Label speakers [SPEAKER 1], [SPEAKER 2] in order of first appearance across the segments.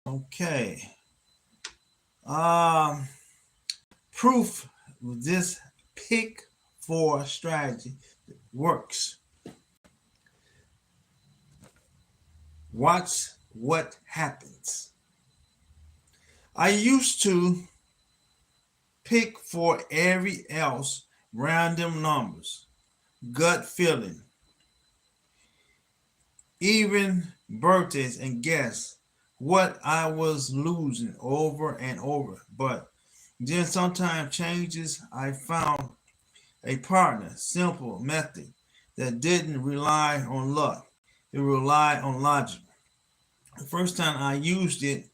[SPEAKER 1] Okay. Proof this pick four strategy works. Watch what happens. I used to pick for every else random numbers, gut feeling, even birthdays, and guess what I was losing over and over. But then sometimes changes, I found a partner, simple method that didn't rely on luck. It relied on logic. The first time I used it,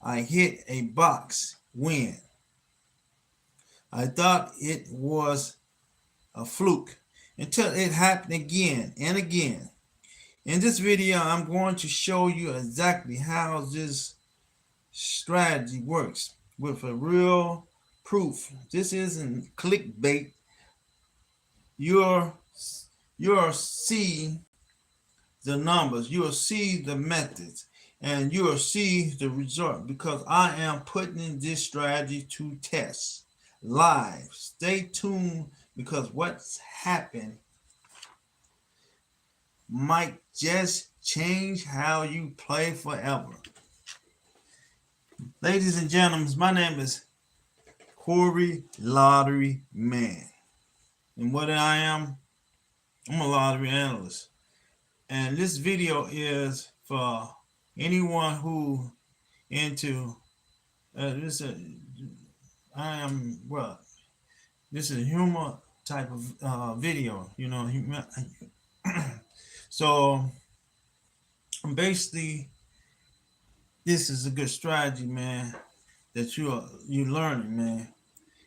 [SPEAKER 1] I hit a box win. I thought it was a fluke until it happened again and again. In this video, I'm going to show you exactly how this strategy works with a real proof. This isn't clickbait. You'll see the numbers, you'll see the methods, and you'll see the result because I am putting this strategy to test live. Stay tuned because what's happened might just change how you play forever. Ladies and gentlemen, my name is Corey Lottery Man. And what I am, I'm a lottery analyst. And this video is for anyone who into this. This is a humor type of video, you know. So basically, this is a good strategy, man, that you're learning, man.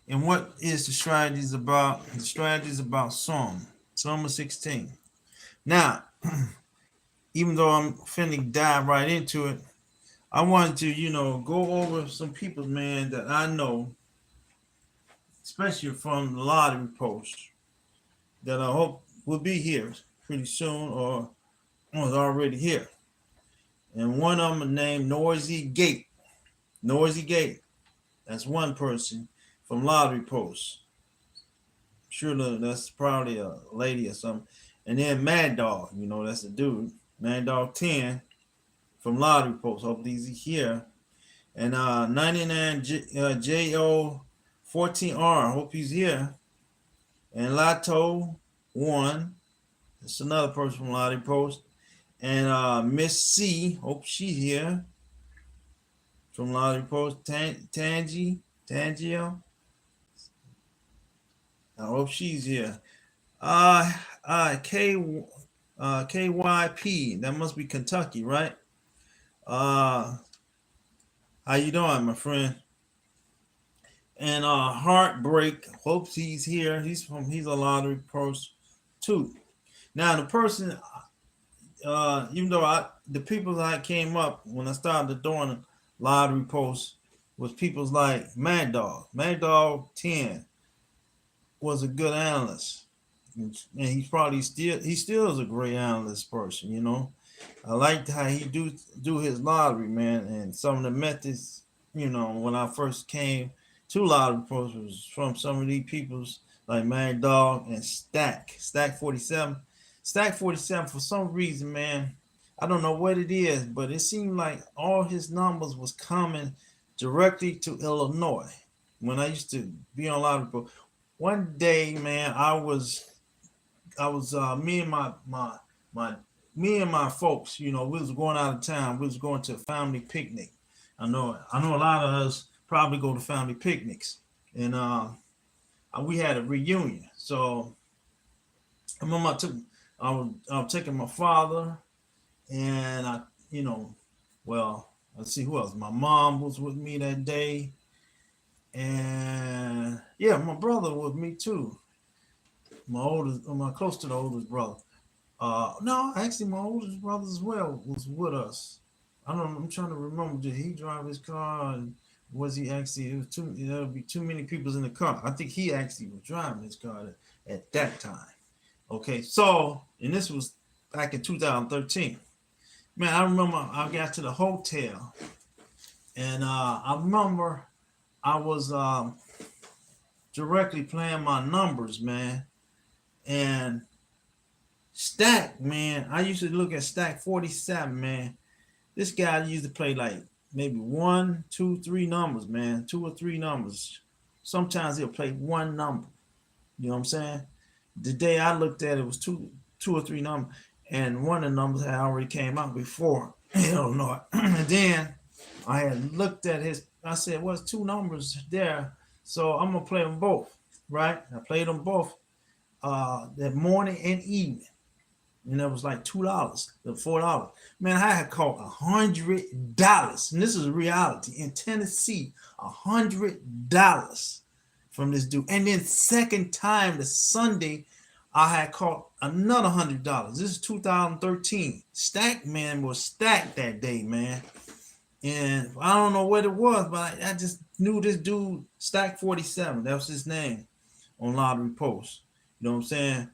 [SPEAKER 1] And what is the strategies about? The strategy is about Psalm 16. Now, even though I'm finna dive right into it, I wanted to, go over some people, man, that I know, especially from the lottery post, that I hope will be here pretty soon or was already here. And one of them named Noisy Gate. Noisy Gate. That's one person from lottery post. Sure, that's probably a lady or something. And then Mad Dog, that's a dude. Mad Dog 10 from lottery post. Hope he's here. And 99JO 14R. Hope he's here. And Lato 1. That's another person from lottery post. And Miss C. Hope she's here. From lottery post. Tangio. I hope she's here. KYP. That must be Kentucky, right? How you doing, my friend? And Heartbreak. Hope he's here. He's a lottery post too. Now the person, even though the people that I came up when I started doing lottery posts was people like Mad Dog. Mad Dog 10 was a good analyst, and he's still is a great analyst person. I liked how he do his lottery, man, and some of the methods, when I first came to lottery posts was from some of these peoples like Mad Dog and Stack 47. Stack 47, for some reason, man, I don't know what it is, but it seemed like all his numbers was coming directly to Illinois. When I used to be on lottery posts, one day, man, I was me and my folks, we was going out of town. We was going to a family picnic. I know a lot of us probably go to family picnics, and we had a reunion. So I remember I was taking my father, and let's see who else. My mom was with me that day, and yeah, my brother was with me too. My close to the oldest brother. No, actually, my oldest brother as well was with us. I don't know. I'm trying to remember. Did he drive his car? And was he actually? It was too. There would be too many people in the car. I think he actually was driving his car at that time. Okay, so and this was back in 2013. Man, I remember I got to the hotel, and I remember I was directly playing my numbers, man. And Stack, man, I used to look at Stack 47, man. This guy used to play like maybe one, two, three numbers, man. Two or three numbers. Sometimes he'll play one number. You know what I'm saying? The day I looked at it was two or three numbers, and one of the numbers had already came out before. Illinois. And then I had looked at his. I said, "What's two numbers there?" So I'm gonna play them both, right? I played them both that morning and evening, and it was like $2, $4. Man, I had caught $100, and this is reality in Tennessee. $100 from this dude, and then second time the Sunday, I had caught another $100. This is 2013. Stack, man, was stacked that day, man. And I don't know what it was, but I just knew this dude, Stack 47. That was his name on Lottery Post. You know what I'm saying?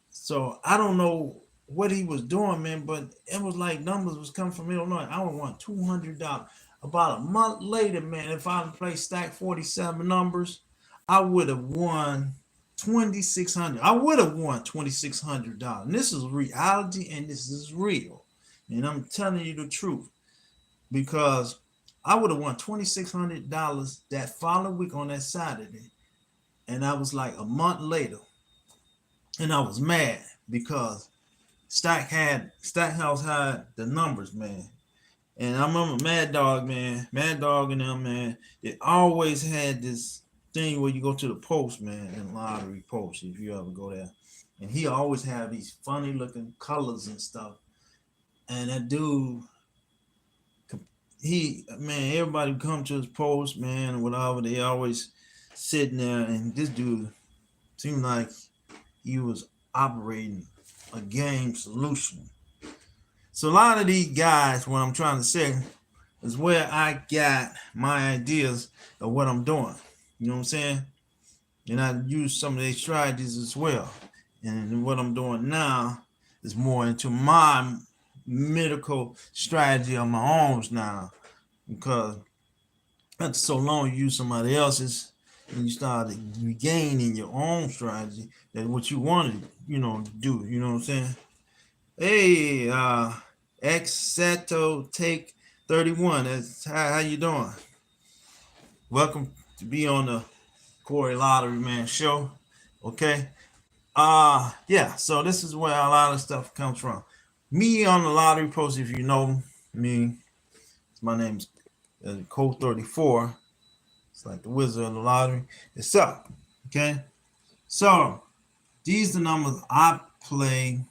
[SPEAKER 1] So I don't know what he was doing, man, but it was like numbers was coming from Illinois. I would want $200. About a month later, man, if I played Stack 47 numbers, I would have won $2,600. I would have won $2,600. And this is reality, and this is real. And I'm telling you the truth, because I would have won $2,600 that following week on that Saturday. And I was like a month later, and I was mad because Stackhouse had the numbers, man. And I remember Mad Dog and them, man, they always had this thing where you go to the post, man, and Lottery Post, if you ever go there. And he always had these funny looking colors and stuff. And that dude, everybody would come to his post, man, or whatever. They always sitting there, and this dude seemed like he was operating a game solution. So a lot of these guys, what I'm trying to say, is where I got my ideas of what I'm doing. You know what I'm saying? And I use some of these strategies as well. And what I'm doing now is more into my medical strategy of my own now. Because after so long you use somebody else's, and you start regaining your own strategy, that what you wanted, do. You know what I'm saying? Hey, Exeto Take 31. That's how you doing? Welcome to be on the Corey Lottery Man show. Okay. Yeah, so this is where a lot of stuff comes from. Me on the Lottery Post, if you know me, my name's Code 34. It's like the Wizard of the Lottery. It's up. Okay. So these are the numbers I play,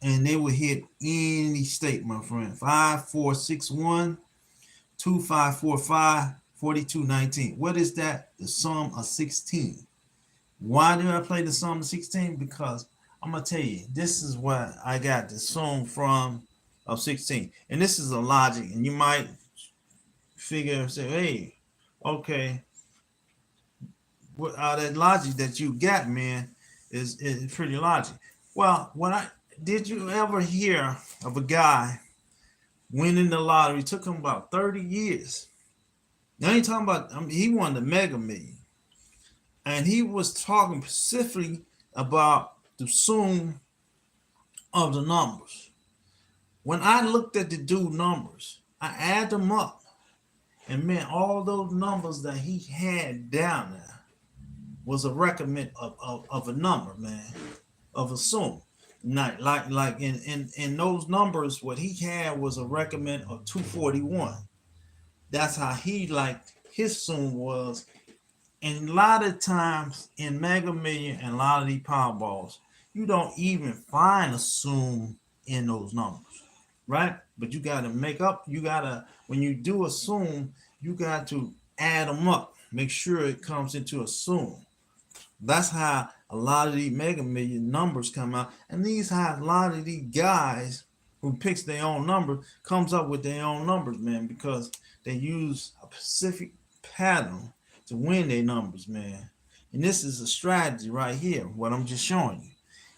[SPEAKER 1] and they will hit any state, my friend. 5461, 2545, 4219. What is that? The sum of 16. Why do I play the sum of 16? Because I'm gonna tell you, this is what I got the sum from of 16. And this is a logic, and you might figure and say, hey, okay, what that logic that you got, man, is pretty logic. Well, did you ever hear of a guy winning the lottery? It took him about 30 years. Now ain't talking about, he won the Mega Million. And he was talking specifically about the sum of the numbers. When I looked at the dude numbers, I add them up. And man, all those numbers that he had down there was a recommend of a number, man, of a sum. Not like in those numbers, what he had was a recommend of 241. That's how he liked his sum was. And a lot of times in Mega Million and a lot of these Powerballs, you don't even find a sum in those numbers, right? But you got to when you do a sum, you got to add them up. Make sure it comes into a sum. That's how a lot of these Mega Million numbers come out. And a lot of these guys who picks their own number comes up with their own numbers, man, because they use a specific pattern to win their numbers, man. And this is a strategy right here, what I'm just showing you.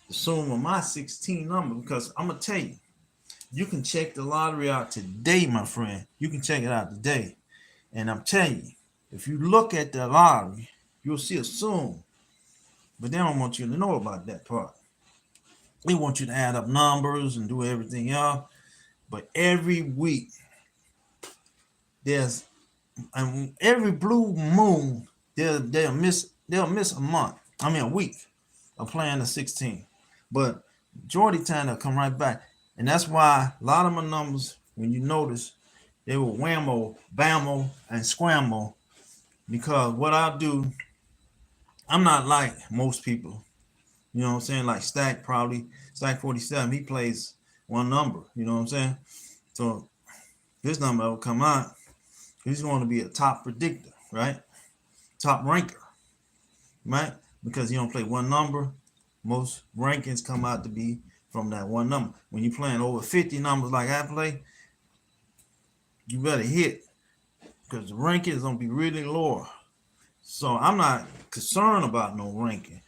[SPEAKER 1] the sum of my 16 number, because I'm gonna tell you, you can check the lottery out today, my friend. You can check it out today. And I'm telling you, if you look at the lottery, you'll see a sum. But they don't want you to know about that part. They want you to add up numbers and do everything else. But every week, there's and every blue moon, they'll miss a month. I mean a week of playing the 16. But majority time they'll come right back. And that's why a lot of my numbers, when you notice, they were whammo, bammo, and scrammo. Because what I do, I'm not like most people. You know what I'm saying? Like Stack 47, he plays one number. You know what I'm saying? So this number will come out. He's going to be a top predictor, right? Top ranker, right? Because he don't play one number. Most rankings come out to be from that one number. When you're playing over 50 numbers like I play, you better hit, because the ranking is going to be really lower. So I'm not concerned about no ranking.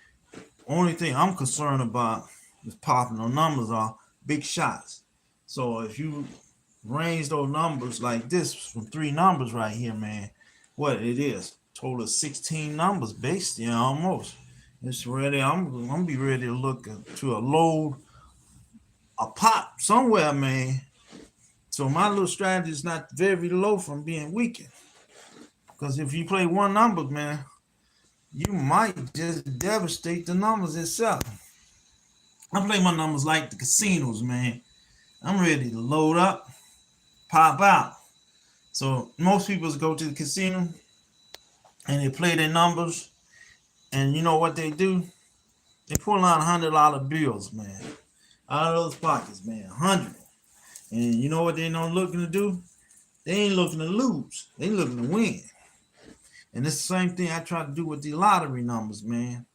[SPEAKER 1] Only thing I'm concerned about is popping the numbers are big shots. So if you range those numbers like this from 3 numbers right here, man, what it is, total of 16 numbers based, almost. It's ready. I'm gonna be ready to look to a load, a pop somewhere, man. So my little strategy is not very low from being weakened. Because if you play one number, man, you might just devastate the numbers itself. I play my numbers like the casinos, man. I'm ready to load up, pop out. So most people go to the casino and they play their numbers, and you know what they do? They pull out $100 bills, man, out of those pockets, man, 100. And you know what they not looking to do? They ain't looking to lose. They looking to win. And it's the same thing I try to do with the lottery numbers, man.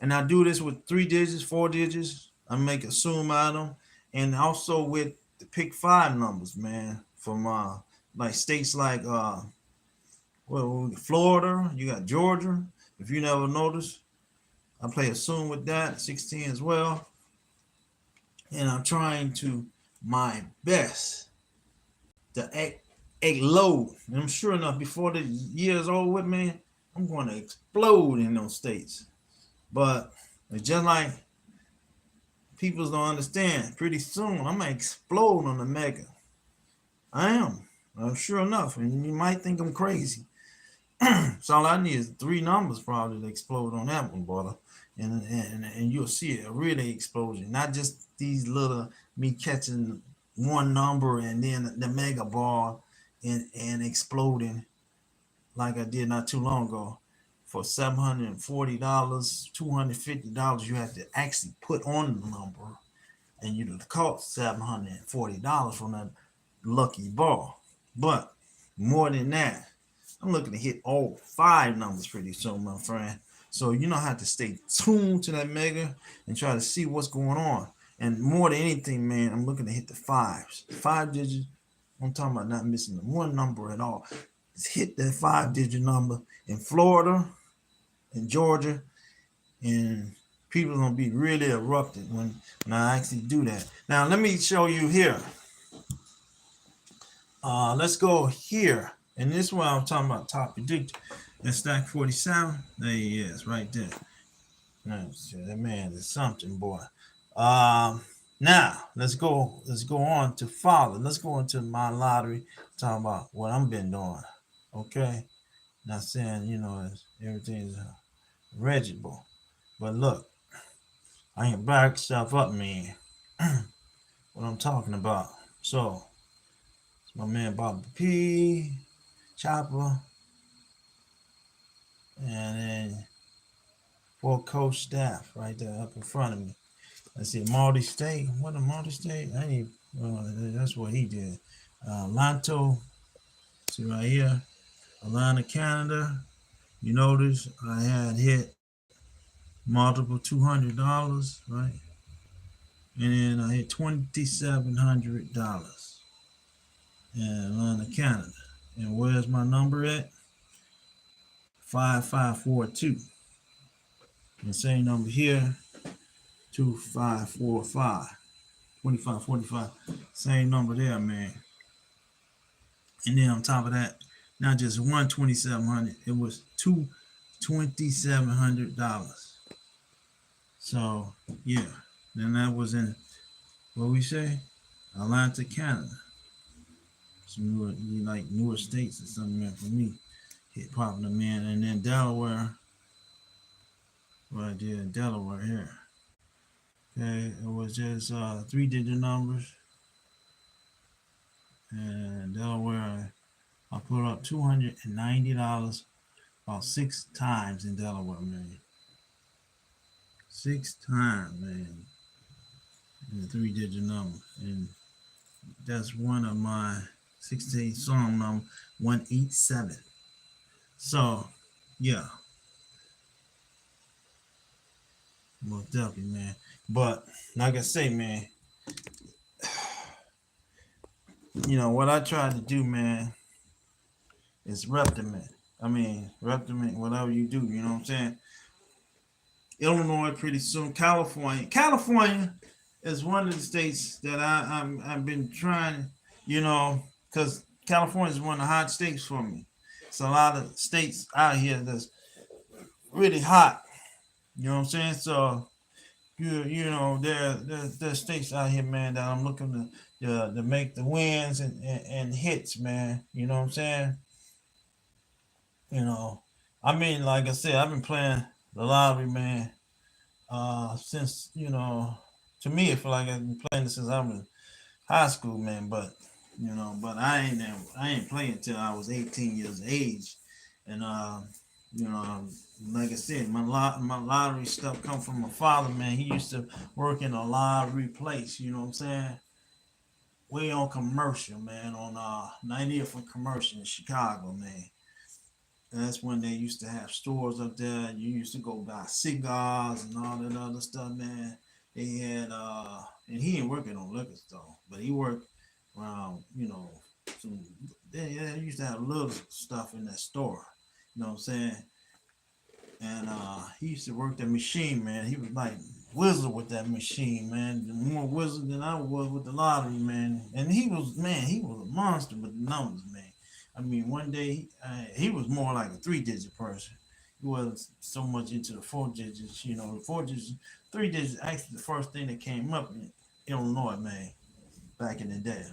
[SPEAKER 1] And I do this with 3 digits, 4 digits. I make a sum out of them, and also with the pick 5 numbers, man, from like states like Florida. You got Georgia. If you never noticed, I play a sum with that 16 as well, and I'm trying to my best to act low. And I'm sure enough, before the year's over with, man, I'm going to explode in those states. But it's just like people don't understand. Pretty soon, I'm gonna explode on the mega. I am. Sure enough, and you might think I'm crazy. So all I need is 3 numbers probably to explode on that one, brother. And you'll see a really explosion. Not just these little me catching one number and then the mega ball and exploding like I did not too long ago. For $740, $250, you have to actually put on the number, and you'd have cost $740 from that lucky ball. But more than that, I'm looking to hit all 5 numbers pretty soon, my friend. So you know how to stay tuned to that mega and try to see what's going on. And more than anything, man, I'm looking to hit the 5s. 5 digits. I'm talking about not missing one number at all. Just hit that 5-digit number in Florida, in Georgia, and people are gonna be really erupted when I actually do that. Now let me show you here. Let's go here, and this is what I'm talking about. Top predictor. That's Stack 47. There he is, right there. That man is something, boy. Now let's go on to follow. Let's go into my lottery. Talking about what I've been doing. Okay, not saying everything's regible, but look, I ain't back stuff up, man. What I'm talking about. So it's my man Bobby P, Chopper, and then 4 coach staff right there up in front of me. Let's see, Marty State. What a Marty State? That's what he did. Lanto, see right here, Atlanta, Canada. You notice I had hit multiple $200, right? And then I hit $2,700 in Atlanta, Canada. And where's my number at? 5542. The same number here, 2545, 2545. Same number there, man. And then on top of that, not just one 2700, it was two $2,700. So yeah, then that was in what we say, Atlanta, Canada. Some newer, like newer states or something, man. For me, hip hop, the man, and then Delaware, right there, Delaware here. Okay, it was just three-digit numbers, and Delaware, I put up $290 about 6 times in Delaware, man. 6 times, man, in the three-digit number, and that's one of my 16 song number 187. So, yeah, most definitely, man. But like I say, man, what I try to do, man, is reptimate. I mean, reptimate whatever you do. You know what I'm saying? Illinois, pretty soon. California. California is one of the states that I've been trying. Because California is one of the hot states for me. It's a lot of states out here that's really hot. You know what I'm saying? So there's states out here, man, that I'm looking to make the wins and hits, man. You know what I'm saying? You know, I mean, like I said, I've been playing the lottery, man, since to me, it feel like I've been playing it since I was in high school, man. But I ain't playing until I was 18 years of age, and you know, like I said, my lottery stuff come from my father, man. He used to work in a lottery place. You know what I'm saying? Way on Commercial, man, on 90th and Commercial in Chicago, man. And that's when they used to have stores up there. You used to go buy cigars and all that other stuff, man. They had and he ain't working on liquor store, but he worked around, some they used to have little stuff in that store. You know what I'm saying? And he used to work that machine, man. He was like wizard with that machine, man. More wizard than I was with the lottery, man. And he was a monster with the numbers, man. I mean, one day he was more like a three-digit person. He wasn't so much into the four digits, The four digits, three digits, actually the first thing that came up in Illinois, man, back in the day.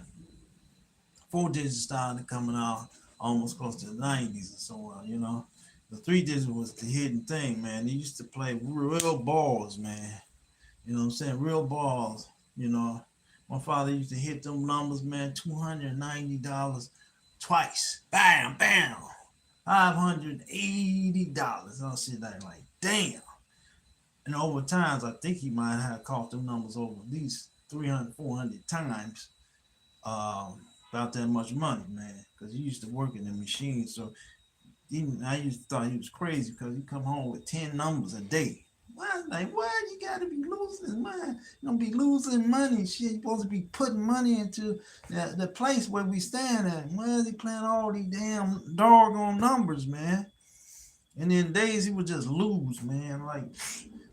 [SPEAKER 1] Four digits started coming out almost close to the 90s and so on. The three digits was the hidden thing, man. They used to play real balls, man. You know what I'm saying? Real balls. You know, my father used to hit them numbers, man. $290 twice. Bam, bam. $580. I'll see that like, damn. And over times, I think he might have caught them numbers over at least 300, 400 times. About that much money, man. Because he used to work in the machine. So even I used to thought he was crazy because he come home with 10 numbers a day. Why? Like, what? You gotta be losing money. You don't be losing money. Shit, you supposed to be putting money into the place where we stand at. Why is he playing all these damn doggone numbers, man? And then days he would just lose, man. Like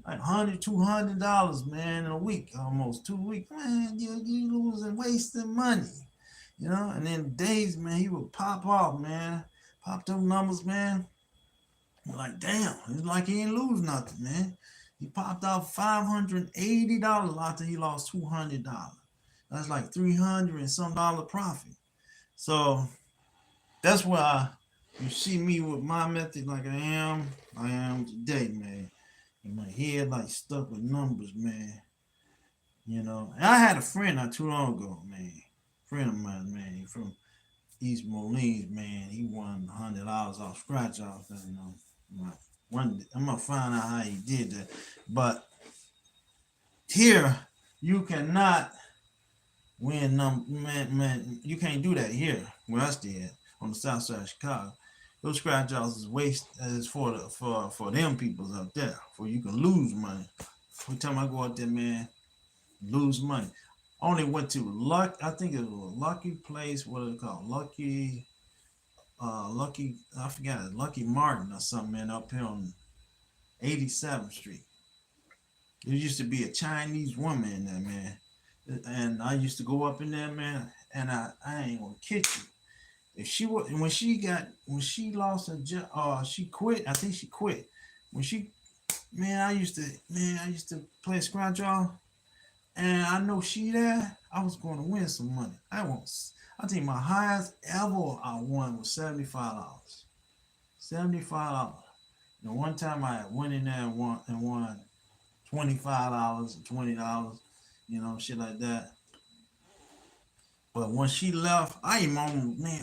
[SPEAKER 1] $100, $200, man, in a week, almost 2 weeks. Man, you losing, wasting money. And then days, man, he would pop off, man. Pop them numbers, man. Like, damn, it's like he ain't lose nothing, man. He popped out $580 after he lost $200. That's like 300 and some dollar profit. So that's why you see me with my method like I am today, man. And my head like stuck with numbers, man. And I had a friend not too long ago, man. Friend of mine, man, from East Moline, man. He won $100 off scratch off. I'm gonna find out how he did that. But here, you cannot win man. You can't do that here where I stay at on the south side of Chicago. Those scratch offs is waste is for them peoples up there. For you can lose money. Every time I go out there, man, lose money. I only went to I think it was a Lucky Place. What is it called? Lucky. I forgot it. Lucky Martin or something, man, up here on 87th Street. There used to be a Chinese woman in there, man. And I used to go up in there, man, and I ain't gonna kid you. If she was when she lost her job, she quit. I think she quit. When she man, I used to play scratch off, and I know she there. I was going to win some money. I think my highest ever I won was $75. $75. And one time I went in there and won $25 and $20, shit like that. But when she left, I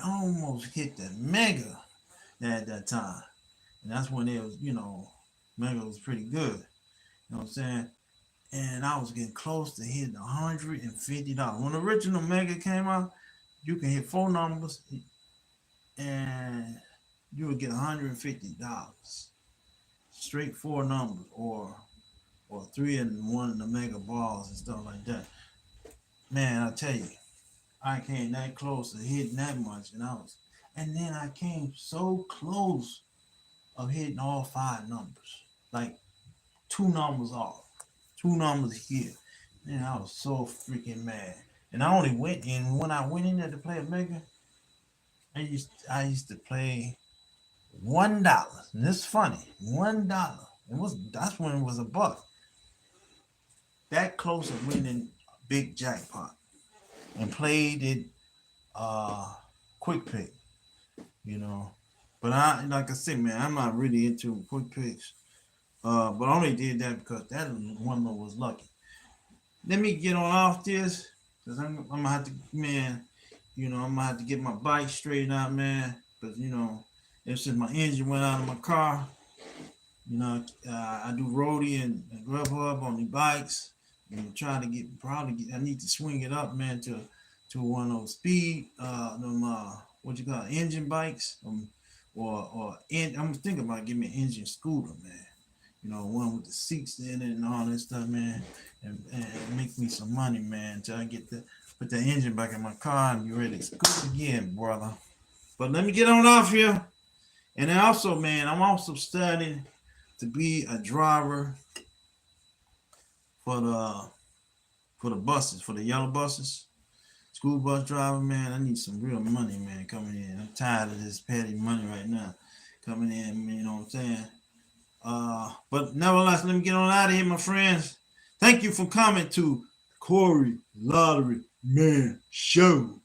[SPEAKER 1] almost hit the mega at that time. And that's when it was, mega was pretty good. You know what I'm saying? And I was getting close to hitting $150. When the original mega came out, you can hit four numbers and you would get $150. Straight four numbers or three and one of the mega balls and stuff like that. Man, I tell you, I came that close to hitting that much, and then I came so close of hitting all five numbers, like two numbers off, two numbers here. Man, I was so freaking mad. And I only went in when I went in there to play a mega. I used to play $1, and this is funny, $1. That's when it was a buck. That close of winning big jackpot, and played it quick pick, you know. But I like I said, man, I'm not really into quick picks. But I only did that because that one was lucky. Let me get on off this, because I'm gonna have to, man, I'm gonna have to get my bike straightened out, man. Because ever since my engine went out of my car, I do roadie and Grubhub on the bikes. Trying to I need to swing it up, man, to one of those speed, what you call it, engine bikes, I'm thinking about getting me an engine scooter, man. One with the seats in it and all that stuff, man, and make me some money, man, until I put the engine back in my car and be ready to scoot again, brother. But let me get on off here. And then also, man, I'm also studying to be a driver for the buses, for the yellow buses. School bus driver, man, I need some real money, man, coming in. I'm tired of this petty money right now coming in, you know what I'm saying? But nevertheless, let me get on out of here, my friends. Thank you for coming to Corey Lottery Man Show.